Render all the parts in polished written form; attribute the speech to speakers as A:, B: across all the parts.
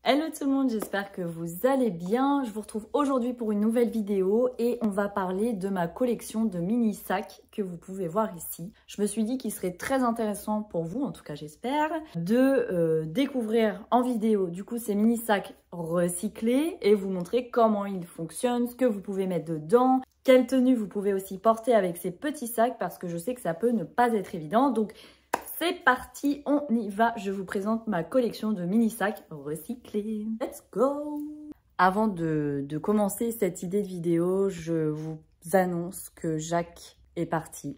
A: Hello tout le monde, j'espère que vous allez bien. Je vous retrouve aujourd'hui pour une nouvelle vidéo et on va parler de ma collection de mini sacs que vous pouvez voir ici. Je me suis dit qu'il serait très intéressant pour vous, en tout cas j'espère, de découvrir en vidéo du coup ces mini sacs recyclés et vous montrer comment ils fonctionnent, ce que vous pouvez mettre dedans, quelle tenue vous pouvez aussi porter avec ces petits sacs parce que je sais que ça peut ne pas être évident. Donc c'est parti, on y va. Je vous présente ma collection de mini sacs recyclés. Let's go! Avant de commencer cette idée de vidéo, je vous annonce que Jacques est parti.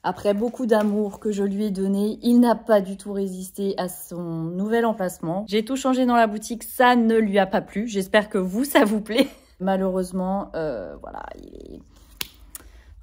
A: Après beaucoup d'amour que je lui ai donné, il n'a pas du tout résisté à son nouvel emplacement. J'ai tout changé dans la boutique, ça ne lui a pas plu. J'espère que vous, ça vous plaît. Malheureusement, voilà, il est...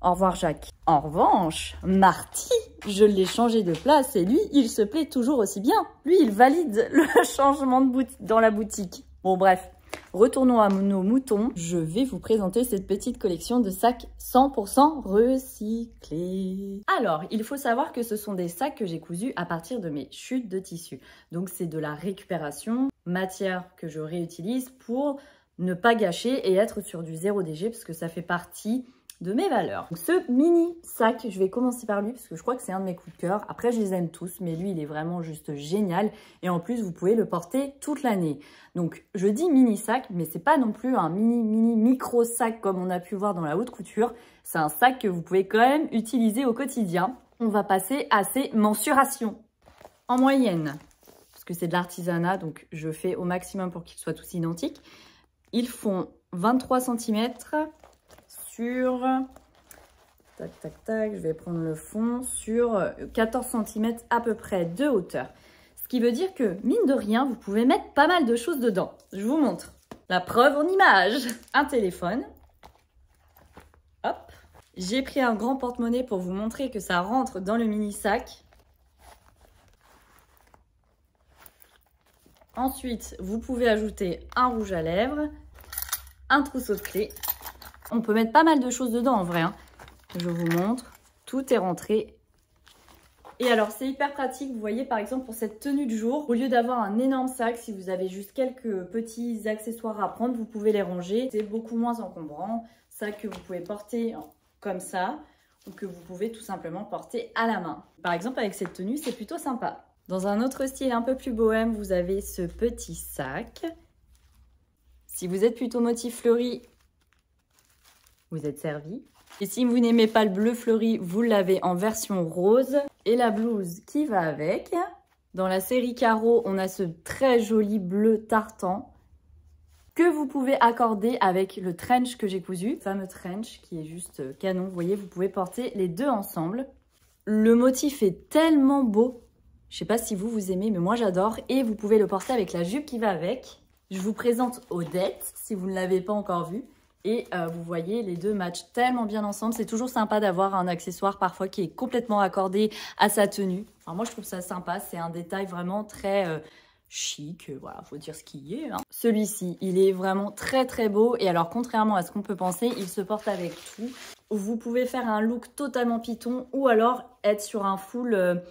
A: Au revoir Jacques. En revanche, Marty, je l'ai changé de place et lui, il se plaît toujours aussi bien. Lui, il valide le changement de dans la boutique. Bon bref, retournons à nos moutons. Je vais vous présenter cette petite collection de sacs 100% recyclés. Alors, il faut savoir que ce sont des sacs que j'ai cousus à partir de mes chutes de tissu. Donc c'est de la récupération, matière que je réutilise pour ne pas gâcher et être sur du 0 DG parce que ça fait partie de mes valeurs. Donc, ce mini sac, je vais commencer par lui parce que je crois que c'est un de mes coups de cœur. Après, je les aime tous, mais lui, il est vraiment juste génial. Et en plus, vous pouvez le porter toute l'année. Donc, je dis mini sac, mais c'est pas non plus un micro sac comme on a pu voir dans la haute couture. C'est un sac que vous pouvez quand même utiliser au quotidien. On va passer à ses mensurations. En moyenne, parce que c'est de l'artisanat, donc je fais au maximum pour qu'ils soient tous identiques. Ils font 23 cm sur, tac, tac, tac, je vais prendre le fond, sur 14 cm à peu près de hauteur. Ce qui veut dire que, mine de rien, vous pouvez mettre pas mal de choses dedans. Je vous montre. La preuve en image. Un téléphone. Hop. J'ai pris un grand porte-monnaie pour vous montrer que ça rentre dans le mini sac. Ensuite, vous pouvez ajouter un rouge à lèvres, un trousseau de clés. On peut mettre pas mal de choses dedans en vrai. Hein. Je vous montre. Tout est rentré. Et alors, c'est hyper pratique. Vous voyez, par exemple, pour cette tenue de jour, au lieu d'avoir un énorme sac, si vous avez juste quelques petits accessoires à prendre, vous pouvez les ranger. C'est beaucoup moins encombrant. Sac que vous pouvez porter comme ça ou que vous pouvez tout simplement porter à la main. Par exemple, avec cette tenue, c'est plutôt sympa. Dans un autre style un peu plus bohème, vous avez ce petit sac. Si vous êtes plutôt motif fleuri, vous êtes servi. Et si vous n'aimez pas le bleu fleuri, vous l'avez en version rose. Et la blouse qui va avec. Dans la série Caro, on a ce très joli bleu tartan que vous pouvez accorder avec le trench que j'ai cousu. Le fameux trench qui est juste canon. Vous voyez, vous pouvez porter les deux ensemble. Le motif est tellement beau. Je ne sais pas si vous aimez, mais moi j'adore. Et vous pouvez le porter avec la jupe qui va avec. Je vous présente Odette, si vous ne l'avez pas encore vu. Et vous voyez, les deux matchent tellement bien ensemble. C'est toujours sympa d'avoir un accessoire parfois qui est complètement accordé à sa tenue. Enfin, moi, je trouve ça sympa. C'est un détail vraiment très chic. Voilà, faut dire ce qu'il y est. Hein. Celui-ci, il est vraiment très, très beau. Et alors, contrairement à ce qu'on peut penser, il se porte avec tout. Vous pouvez faire un look totalement python ou alors être sur un full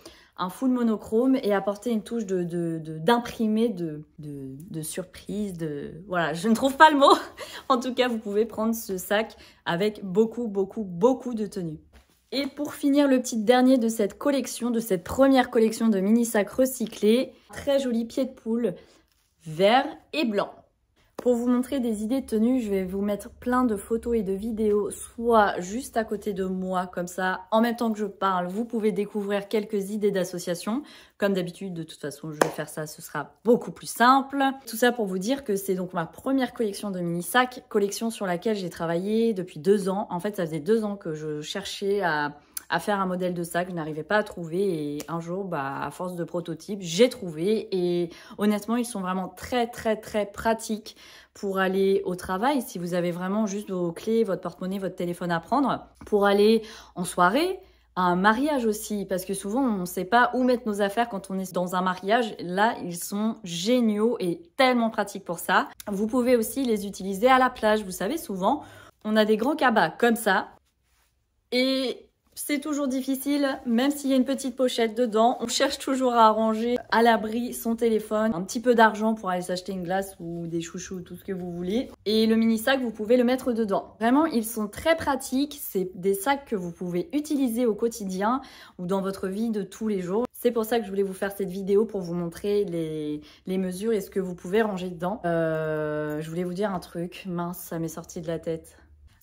A: monochrome et apporter une touche d'imprimé, de surprise, voilà, je ne trouve pas le mot. En tout cas, vous pouvez prendre ce sac avec beaucoup de tenues. Et pour finir, le petit dernier de cette collection, de cette première collection de mini sacs recyclés, très joli pied de poule, vert et blanc. Pour vous montrer des idées de tenues, je vais vous mettre plein de photos et de vidéos, soit juste à côté de moi, comme ça, en même temps que je parle, vous pouvez découvrir quelques idées d'associations. Comme d'habitude, de toute façon, je vais faire ça, ce sera beaucoup plus simple. Tout ça pour vous dire que c'est donc ma première collection de mini-sacs, collection sur laquelle j'ai travaillé depuis 2 ans. En fait, ça faisait 2 ans que je cherchais à faire un modèle de sac, je n'arrivais pas à trouver et un jour, à force de prototypes, j'ai trouvé et honnêtement, ils sont vraiment très pratiques pour aller au travail. Si vous avez vraiment juste vos clés, votre porte-monnaie, votre téléphone à prendre, pour aller en soirée, à un mariage aussi, parce que souvent, on ne sait pas où mettre nos affaires quand on est dans un mariage. Là, ils sont géniaux et tellement pratiques pour ça. Vous pouvez aussi les utiliser à la plage. Vous savez, souvent, on a des grands cabas comme ça et C'est toujours difficile, même s'il y a une petite pochette dedans. On cherche toujours à ranger à l'abri son téléphone, un petit peu d'argent pour aller s'acheter une glace ou des chouchous, tout ce que vous voulez. Et le mini sac, vous pouvez le mettre dedans. Vraiment, ils sont très pratiques. C'est des sacs que vous pouvez utiliser au quotidien ou dans votre vie de tous les jours. C'est pour ça que je voulais vous faire cette vidéo pour vous montrer les mesures et ce que vous pouvez ranger dedans. Je voulais vous dire un truc. Mince, ça m'est sorti de la tête.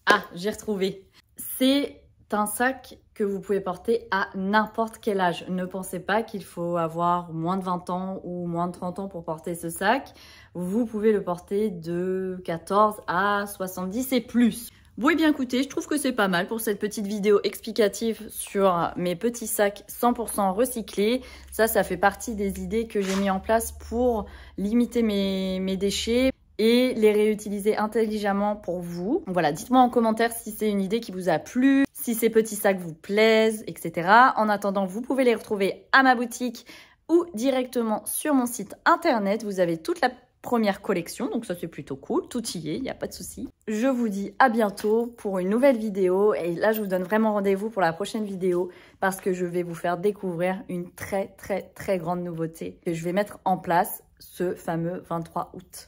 A: Ah, j'ai retrouvé. C'est un sac que vous pouvez porter à n'importe quel âge. Ne pensez pas qu'il faut avoir moins de 20 ans ou moins de 30 ans pour porter ce sac. Vous pouvez le porter de 14 à 70 et plus. Bon et bien écoutez, je trouve que c'est pas mal pour cette petite vidéo explicative sur mes petits sacs 100% recyclés. Ça fait partie des idées que j'ai mis en place pour limiter mes déchets et les réutiliser intelligemment pour vous. Donc voilà, dites-moi en commentaire si c'est une idée qui vous a plu, si ces petits sacs vous plaisent, etc. En attendant, vous pouvez les retrouver à ma boutique ou directement sur mon site internet. Vous avez toute la première collection, donc ça c'est plutôt cool, tout y est, il n'y a pas de souci. Je vous dis à bientôt pour une nouvelle vidéo et là je vous donne vraiment rendez-vous pour la prochaine vidéo parce que je vais vous faire découvrir une très grande nouveauté que je vais mettre en place ce fameux 23 août.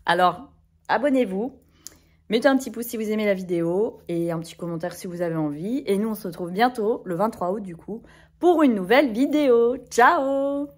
A: Alors, abonnez-vous, mettez un petit pouce si vous aimez la vidéo et un petit commentaire si vous avez envie. Et nous, on se retrouve bientôt, le 23 août du coup, pour une nouvelle vidéo. Ciao!